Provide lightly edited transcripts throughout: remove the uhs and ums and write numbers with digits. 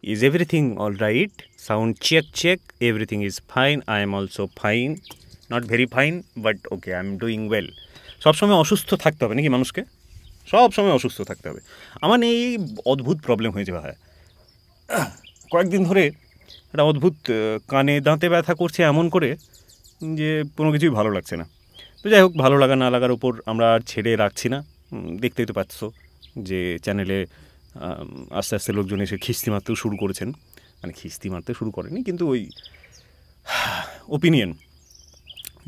Is everything all right? Sound check, check. Everything is fine. I am also fine. Not very fine, but okay, I am doing well. সবসময় অসুস্থ থাকতে হবে নাকি মানুষকে? সব সময় অসুস্থ থাকতে হবে। আমার এই অদ্ভুত প্রবলেম হয়ে যাওয়া হয় কয়েকদিন ধরে, একটা অদ্ভুত কানে দাঁতে ব্যথা করছে এমন করে যে কোনো কিছুই ভালো লাগছে না। তো যাই হোক, ভালো লাগা না লাগার উপর আমরা আর ছেড়ে রাখছি না। দেখতেই তো পাচ্ছ যে চ্যানেলে আস্তে আস্তে লোকজন এসে খিস্তি মারতেও শুরু করেছেন। মানে খিস্তি মারতে শুরু করেনি, কিন্তু ওই ওপিনিয়ন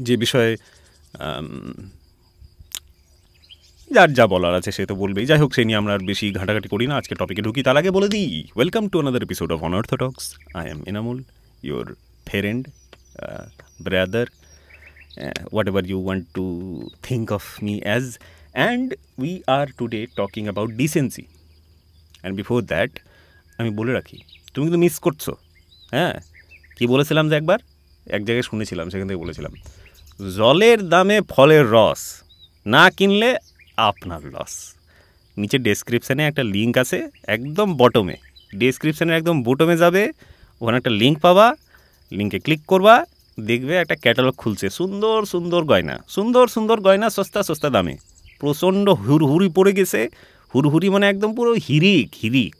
যে বিষয়ে যার যা বলার আছে সে তো বলবেই। যাই হোক, সে নিয়ে আমরা আর বেশি ঘাটাঘাটি করি না, আজকে টপিকে ঢুকি। তার আগে বলে দিই, welcome to another episode of unorthodox. I am Enamul, your friend, brother, whatever you want to think of me as, and we are today talking about decency. And before that আমি বলে রাখি, তুমি কিন্তু মিস করছো। হ্যাঁ, কী বলেছিলাম যে একবার এক জায়গায় শুনেছিলাম, সেখান থেকে বলেছিলাম, জলের দামে ফলের রস না কিনলে আপনার লস। নিচে ডেসক্রিপশানে একটা লিঙ্ক আছে, একদম বটমে, ডেসক্রিপশানের একদম বটমে যাবে, ওখানে একটা লিঙ্ক পাবা, লিঙ্কে ক্লিক করবা, দেখবে একটা ক্যাটালগ খুলছে, সুন্দর সুন্দর গয়না, সুন্দর সুন্দর গয়না, সস্তা সস্তা দামে। প্রচণ্ড হুড়হুড়ি পড়ে গেছে। হুড়হুড়ি মানে একদম পুরো হিরিক হিরিক,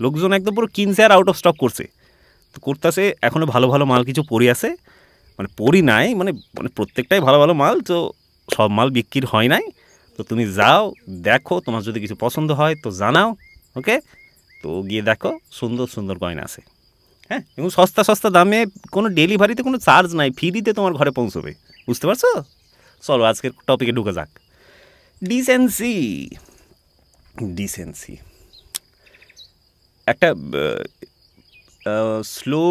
লোকজন একদম পুরো কিনছে আর আউট অফ স্টক করছে। তো করতেছে, এখনও ভালো ভালো মাল কিছু পড়ে আছে, মানে পড়ি নাই, মানে মানে প্রত্যেকটাই ভালো ভালো মাল, তো সব মাল বিক্রির হয় নাই। তো তুমি যাও, দেখো, তোমার যদি কিছু পছন্দ হয় তো জানাও, ওকে? তো গিয়ে দেখো, সুন্দর সুন্দর গয়না আছে, হ্যাঁ, এবং সস্তা সস্তা দামে, কোনো ডেলিভারিতে কোনো চার্জ নাই, ফ্রিতে তোমার ঘরে পৌঁছবে। বুঝতে পারছো? চলো আজকের টপিকে ঢুকে যাক। ডিসেন্সি। ডিসেন্সি একটা স্লো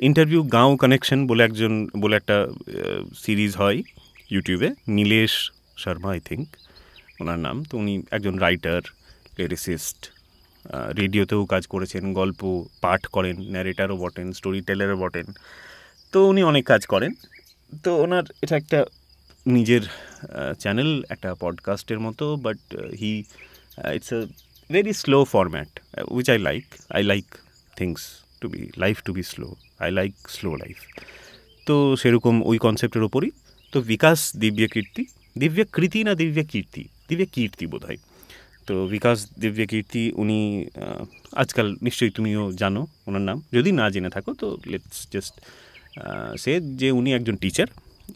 ইন্টারভিউ গাঁও কানেকশন বলে একটা সিরিজ হয় ইউটিউবে, নীলেশ শর্মা আই থিঙ্ক ওনার নাম। তো উনি একজন রাইটার, লিরিসিস্ট, রেডিওতেও কাজ করেছেন, গল্প পাঠ করেন, ন্যারেটারও বটেন, স্টোরি টেলারও বটেন। তো উনি অনেক কাজ করেন। তো ওনার এটা একটা নিজের চ্যানেল, একটা পডকাস্টের মতো, but it's a very slow format, which I like things to be life to be slow. I like slow life. তো সেরকম ওই কনসেপ্টের ওপরই। তো বিকাশ দিব্যকীর্তি বোধ হয়। তো বিকাশ দিব্যকীর্তি, উনি আজকাল নিশ্চয়ই তুমিও জানো ওনার নাম, যদি না জেনে থাকো তো লেটস জাস্ট সে যে উনি একজন টিচার,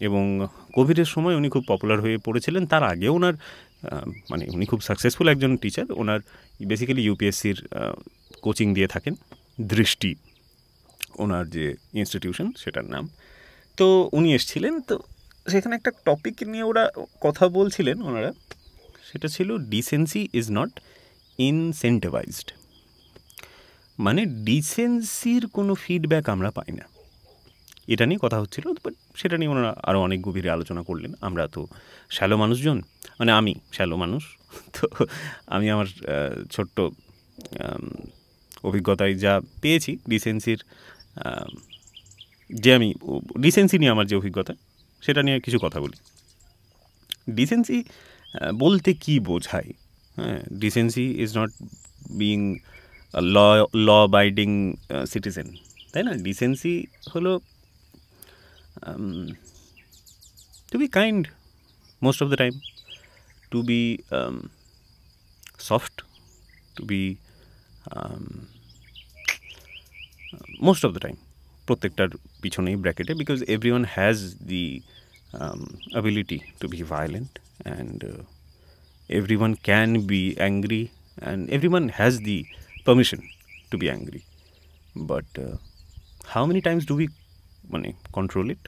এবং কোভিডের সময় উনি খুব পপুলার হয়ে পড়েছিলেন। তার আগে ওনার মানে উনি খুব সাকসেসফুল একজন টিচার। ওনার বেসিক্যালি ইউপিএসসির কোচিং দিয়ে থাকেন, দৃষ্টি ওনার যে ইনস্টিটিউশন সেটার নাম। তো উনি এসেছিলেন, তো সেখানে একটা টপিক নিয়ে ওরা কথা বলছিলেন ওনারা, সেটা ছিল ডিসেন্সি ইজ নট ইনসেন্টিভাইজড। মানে ডিসেন্সির কোনো ফিডব্যাক আমরা পাই না, এটা নিয়ে কথা হচ্ছিল। বাট সেটা নিয়ে ওনারা আরও অনেক গভীরে আলোচনা করলেন। আমরা তো শ্যালো মানুষজন, মানে আমি শ্যালো মানুষ, তো আমি আমার ছোট্ট অভিজ্ঞতায় যা পেয়েছি ডিসেন্সির, যে আমি ডিসেন্সি নিয়ে আমার যে অভিজ্ঞতা, সেটা নিয়ে কিছু কথা বলি। ডিসেন্সি বলতে কি বোঝায়? হ্যাঁ, decency is not being law abiding citizen, তাই না? ডিসেন্সি হলো to be kind most of the time, to be soft, to be most of the time, প্রত্যেকটার পিছনেই ব্র্যাকেটে, because everyone has the ability to be violent, and everyone can be angry, and everyone has the permission to be angry, but how many times do we control it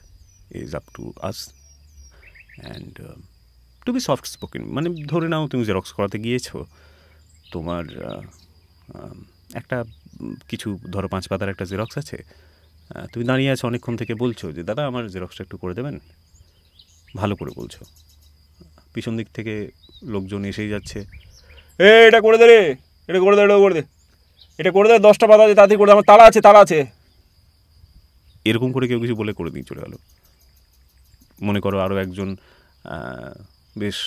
is up to us. And to be soft spoken, মানে ধরে নাও তুমি xerox করাতে গিয়েছো, তোমার একটা কিছু ধরো 5 পাতার একটা জেরক্স আছে, তুমি দাঁড়িয়ে আছো অনেকক্ষণ থেকে, বলছো যে দাদা আমার জেরক্সটা একটু করে দেবেন, ভালো করে বলছো, পিছন দিক থেকে লোকজন এসেই যাচ্ছে, এটা করে দে রে, এটা করে দে, এটা করে দে, এটা করে দে, 10টা পাতা আছে তাড়াতাড়ি করে দে, আমার তাড়া আছে। এরকম করে কেউ কিছু বলে করে দিয়ে চলে গেল। মনে করো আরও একজন বেশ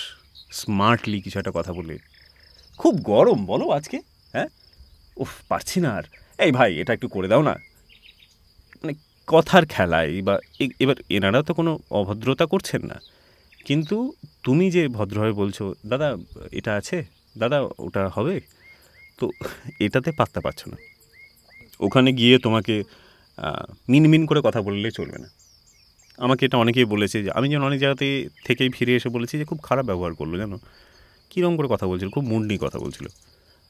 স্মার্টলি কিছু একটা কথা বলে, খুব গরম বলো আজকে, হ্যাঁ, উফ পারছি না আর, এই ভাই এটা একটু করে দাও না, মানে কথার খেলায় বা এবার এনারা তো কোনো অভদ্রতা করছেন না, কিন্তু তুমি যে ভদ্রভাবে বলছো দাদা এটা আছে, দাদা ওটা হবে, তো এটাতে পাত্তা পাচ্ছ না। ওখানে গিয়ে তোমাকে মিনমিন করে কথা বললে চলবে না। আমাকে এটা অনেকেই বলেছে, যে আমি যেন অনেক জায়গাতে থেকেই ফিরে এসে বলেছি যে খুব খারাপ ব্যবহার করলো, জানো কীরকম করে কথা বলছিল, খুব মুড নিয়ে কথা বলছিল।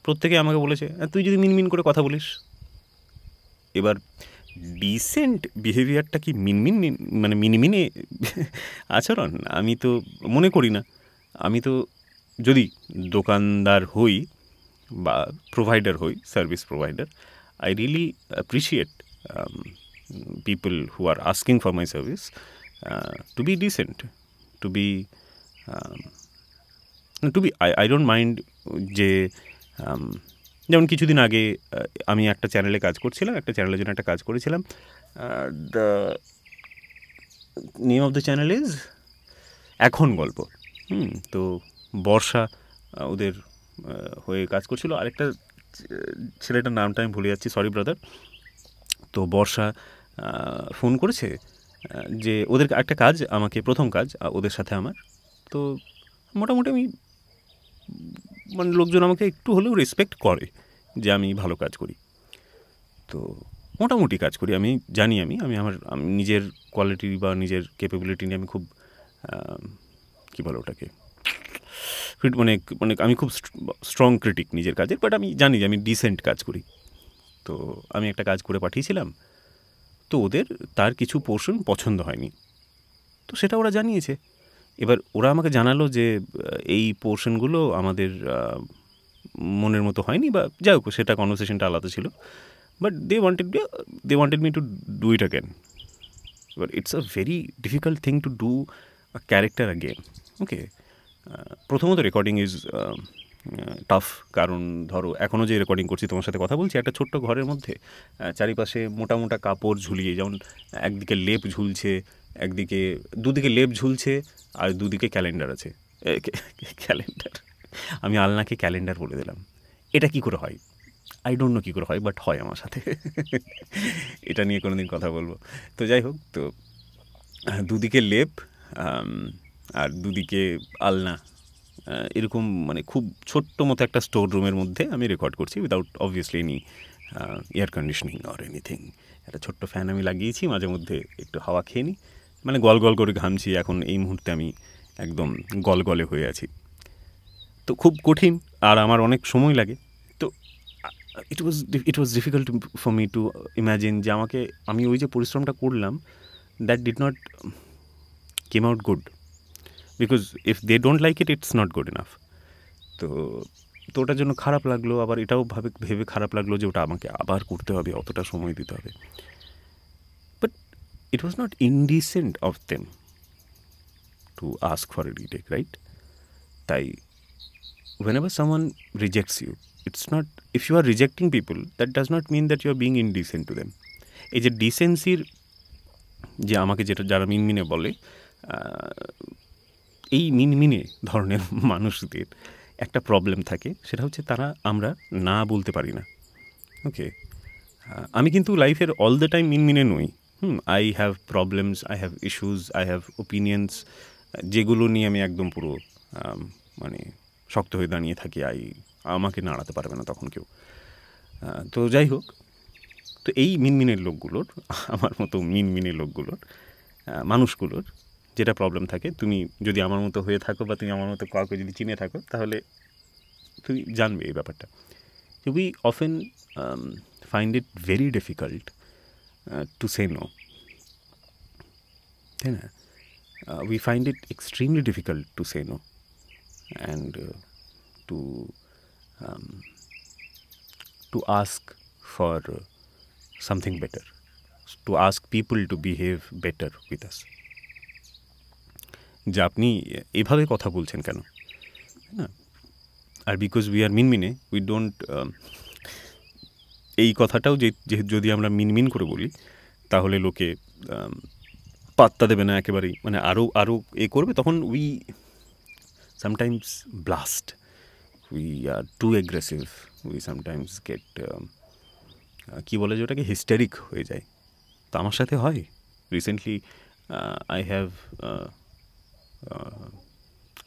প্রত্যেকে আমাকে বলেছে তুই যদি মিনমিন করে কথা বলিস। এবার ডিসেন্ট বিহেভিয়ারটা কি মানে মিনমিনে আচরণ? আমি তো মনে করি না। আমি তো যদি দোকানদার হই বা প্রোভাইডার হই, service provider, I really appreciate people who are asking for my service to be decent, to be I don't mind যে যেমন কিছুদিন আগে আমি একটা চ্যানেলে কাজ করছিলাম, একটা চ্যানেলের জন্য একটা কাজ করেছিলাম। The name of the channel is এখন গল্প। তো বর্ষা ওদের হয়ে কাজ করছিল, আরেকটা ছেলেটার নামটা আমি ভুলে যাচ্ছি, সরি ব্রাদার। তো বর্ষা ফোন করেছে যে ওদের একটা কাজ, আমাকে প্রথম কাজ ওদের সাথে আমার। তো মোটামুটি আমি মানে লোকজন আমাকে একটু হলেও রেসপেক্ট করে যে আমি ভালো কাজ করি, তো মোটামুটি কাজ করি, আমি জানি আমি নিজের কোয়ালিটি বা নিজের ক্যাপাবিলিটি নিয়ে আমি খুব কী বলো ওটাকে, মানে মানে আমি খুব স্ট্রং ক্রিটিক নিজের কাজের, বাট আমি জানি যে আমি ডিসেন্ট কাজ করি। তো আমি একটা কাজ করে পাঠিয়েছিলাম, তো ওদের তার কিছু পোর্শন পছন্দ হয়নি, তো সেটা ওরা জানিয়েছে। এবার ওরা আমাকে জানালো যে এই পোর্শনগুলো আমাদের মনের মতো হয়নি, বা যাই হোক সেটা কনভারসেশনটা আলাদা ছিল, but they wanted me to do it again. এবার it's a very difficult thing to do a character again. Okay, প্রথমত রেকর্ডিং ইজ টাফ, কারণ ধরো এখনও যে রেকর্ডিং করছি তোমার সাথে কথা বলছি একটা ছোট্ট ঘরের মধ্যে, চারিপাশে মোটা মোটা কাপড় ঝুলিয়ে, যেমন একদিকে লেপ ঝুলছে, একদিকে দুদিকে লেপ ঝুলছে, আর দুদিকে ক্যালেন্ডার আছে। ক্যালেন্ডার, আমি আলনাকে ক্যালেন্ডার বলে দিলাম। এটা কি করে হয় আই ডোন্ট নো কী করে হয়, বাট হয় আমার সাথে। এটা নিয়ে কোনো দিন কথা বলবো। তো যাই হোক, তো দুদিকে লেপ আর দুদিকে আলনা, এরকম মানে খুব ছোট্ট মতো একটা স্টোর রুমের মধ্যে আমি রেকর্ড করছি, without obviously any air conditioning or anything. একটা ছোট্ট ফ্যান আমি লাগিয়েছি, মাঝে মধ্যে একটু হাওয়া খেয়ে নিই, মানে গল গল করে ঘামছি। এখন এই মুহূর্তে আমি একদম গলগলে হয়ে আছি, তো খুব কঠিন, আর আমার অনেক সময় লাগে। তো it was difficult for me to imagine যে আমি ওই যে পরিশ্রমটা করলাম, that did not came out good, because if they don't like it, it's not good enough. তো ওটার জন্য খারাপ লাগলো, আবার এটাও ভেবে খারাপ লাগলো যে ওটা আমাকে আবার করতে হবে, অতটা সময় দিতে হবে। But it was not indecent of them to ask for a retake, right? তাই whenever someone rejects you, it's not, if you are rejecting people, that does not mean that you are being indecent to them. এই যে ডিসেন্সির যে আমাকে যেটা যারা মিনমিনে বলে, এই মিনমিনে ধরনের মানুষদের একটা প্রবলেম থাকে, সেটা হচ্ছে আমরা না বলতে পারি না। ওকে, আমি কিন্তু লাইফের অল দ্য টাইম মিনমিনে নই। I have problems, I have issues, I have opinions, যেগুলো নিয়ে আমি একদম পুরো মানে শক্ত হয়ে দাঁড়িয়ে থাকি, আমাকে নাড়াতে পারবে না তখন কেউ। তো যাই হোক, তো এই মিনমিনের লোকগুলোর, আমার মতো মিনমিনের লোকগুলোর, মানুষগুলোর যেটা প্রবলেম থাকে, তুমি যদি আমার মতো হয়ে থাকো বা তুমি আমার মতো কাউকে যদি চিনে থাকো, তাহলে তুমি জানবে এই ব্যাপারটা। We often find it very difficult to say no, তাই না? We find it extremely difficult to say no, and to ask for something better, to ask people to behave better with us, যে আপনি এভাবে কথা বলছেন কেন, না? আর বিকজ উই আর মিনমিনে, উই ডোন্ট, এই কথাটাও যে যদি আমরা মিনমিন করে বলি, তাহলে লোকে পাত্তা দেবে না একেবারেই, মানে আরও করবে, তখন we sometimes blast, we are too aggressive, we sometimes get কী বলে যে ওটাকে হিস্টেরিক হয়ে যায়। তো আমার সাথে হয় recently. I have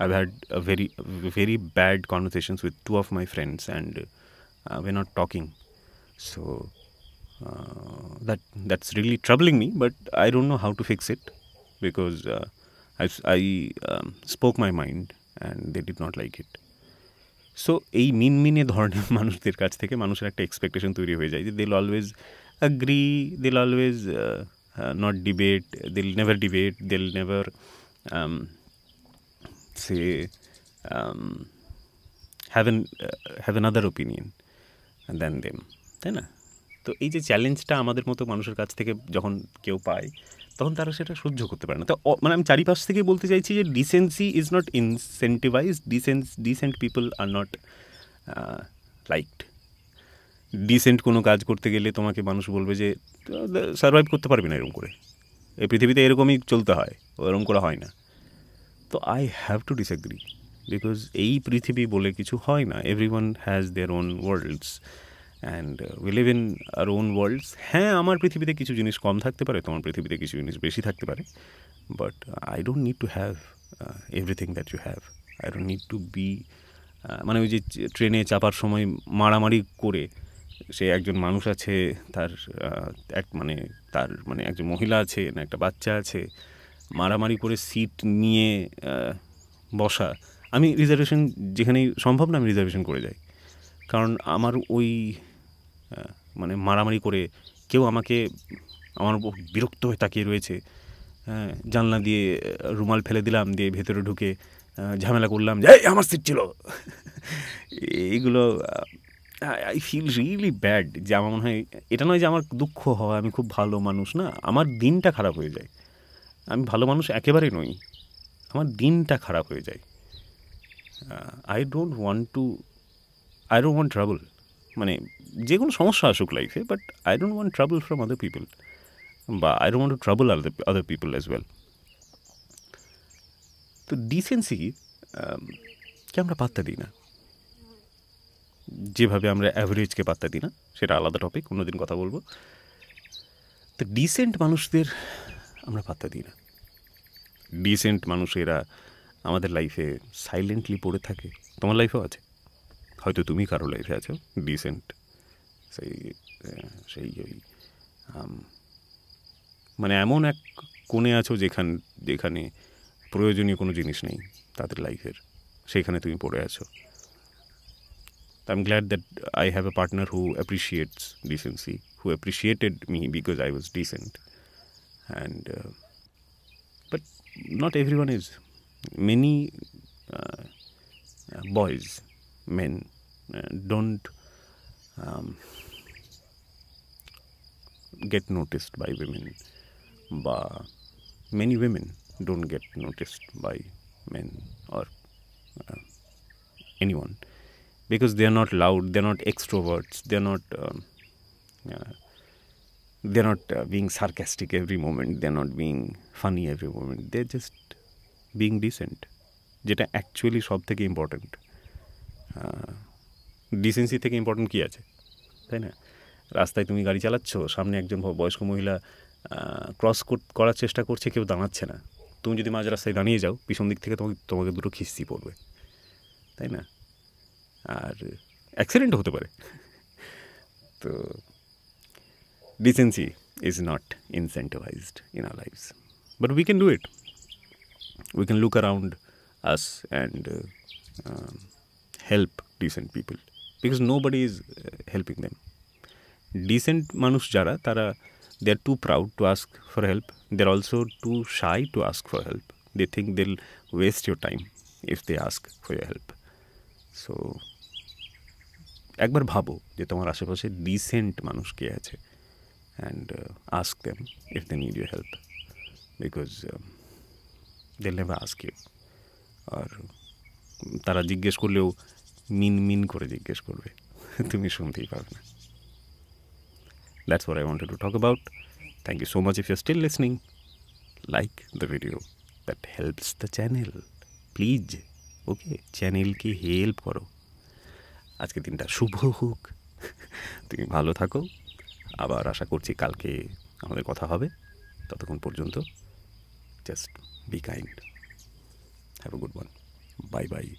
I've had a very bad conversations with two of my friends, and we're not talking. So that's really troubling me, but I don't know how to fix it, because I spoke my mind and they did not like it. So এই মিনমিনে ধরনের মানুষদের কাছ থেকে মানুষের একটা expectation তৈরি হয়ে যায় যে দিল অলওয়েজ অ্যাগ্রি, দিল অলওয়েজ নট ডিবেট, দিল নেভার ডিবেট, দিল never say have another opinion then them, তাই না? তো এই যে চ্যালেঞ্জটা আমাদের মতো মানুষের কাছ থেকে যখন কেউ পায়, তখন তারা সেটা সহ্য করতে পারে না। তো মানে আমি চারিপাশ থেকে বলতে চাইছি যে decency is not incentivised, decent people are not liked. Decent কোনো কাজ করতে গেলে তোমাকে মানুষ বলবে যে সার্ভাইভ করতে পারবে না এরকম করে, এই পৃথিবীতে এরকমই চলতে হয়, এরকম করে হয় না। তো I have to disagree, because এই পৃথিবী বলে কিছু হয় না। Everyone has their own worlds and we live in our own worlds. হ্যাঁ, আমার পৃথিবীতে কিছু জিনিস কম থাকতে পারে, তোমার পৃথিবীতে কিছু জিনিস বেশি থাকতে পারে, but I don't need to have everything that you have. I don't need to be মানে ওই যে ট্রেনে চাপার সময় মারামারি করে, সে একজন মানুষ আছে, তার একজন মহিলা আছে না একটা বাচ্চা আছে, মারামারি করে সিট নিয়ে বসা। আমি রিজার্ভেশন যেখানেই সম্ভব না আমি রিজার্ভেশন করে যাই, কারণ আমার ওই মানে মারামারি করে কেউ আমার বিরক্ত হয়ে তাকিয়ে রয়েছে, জানলা দিয়ে রুমাল ফেলে দিলাম, দিয়ে ভেতরে ঢুকে ঝামেলা করলাম যে আমার সিট ছিল, এইগুলো আই ফিল রিয়েলি ব্যাড। যে আমার মনে হয় এটা নয় যে আমার দুঃখ হয় আমি খুব ভালো মানুষ, না, আমার দিনটা খারাপ হয়ে যায়। আমি ভালো মানুষ একেবারে নই, আমার দিনটা খারাপ হয়ে যায়। আই ডোন্ট ওয়ান্ট ট্রাবল, মানে যে কোনো সমস্যা আসুক লাইফে, but I don't want trouble from other people, বা I don't want to trouble other people as well. তো ডিসেন্সি কে আমরা পাত্তা দিই না, যেভাবে আমরা অ্যাভারেজকে পাত্তা দিই না, সেটা আলাদা টপিক, অন্যদিন কথা বলবো। তো ডিসেন্ট মানুষদের আমরা পাত্তা দিই না। ডিসেন্ট মানুষেরা আমাদের লাইফে সাইলেন্টলি পড়ে থাকে। তোমার লাইফেও আছে, হয়তো তুমি কারো লাইফে আছো ডিসেন্ট, সেই ওই মানে এমন এক কোণে আছো যেখানে প্রয়োজনীয় কোনো জিনিস নেই তাদের লাইফের, সেইখানে তুমি পড়ে আছো। I'm glad that I have a partner who appreciates decency, who appreciated me because I was decent. And but not everyone is. Many men don't get noticed by women, but many women don't get noticed by men or anyone, because they are not loud, they are not extroverts, they are not being sarcastic every moment, they are not being funny every moment, they are just being decent, যেটা actually সব থেকে important. Decency থেকে important কী আছে, তাই না? রাস্তায় তুমি গাড়ি চালাচ্ছ, সামনে একজন বয়স্ক মহিলা ক্রস করার চেষ্টা করছে, কেউ দাঁড়াচ্ছে না, তুমি যদি মাঝ রাস্তায় দাঁড়িয়ে যাও, পিছন দিক থেকে তোমাকে দুটো খিস্তি পড়বে, তাই না? আর অ্যাক্সিডেন্ট হতে পারে। তো decency is not incentivised in our lives, but we can do it. We can look around us and help decent people, because nobody is helping them. Decent মানুষ যারা, তারা they are too proud to ask for help, they are also too shy to ask for help, they think they will waste your time if they ask for your help. So একবার ভাবো যে তোমার আশেপাশে dissent মানুষ কে আছে, and ask them if they need your help, because they never ask you. আর তারা জিজ্ঞেস করলেও মিন করে জিজ্ঞেস করবে, তুমি শুনতেই পারবে না। That's what I wanted to talk about. Thank you so much. If you're still listening, like the video. That helps the channel. Please. Okay, channel কি হেল্প করো। আজকে দিনটা শুভ হোক, তুমি ভালো থাকো, আবার আশা করছি কালকে আমাদের কথা হবে। ততক্ষণ পর্যন্ত just be kind, have a good one, bye bye.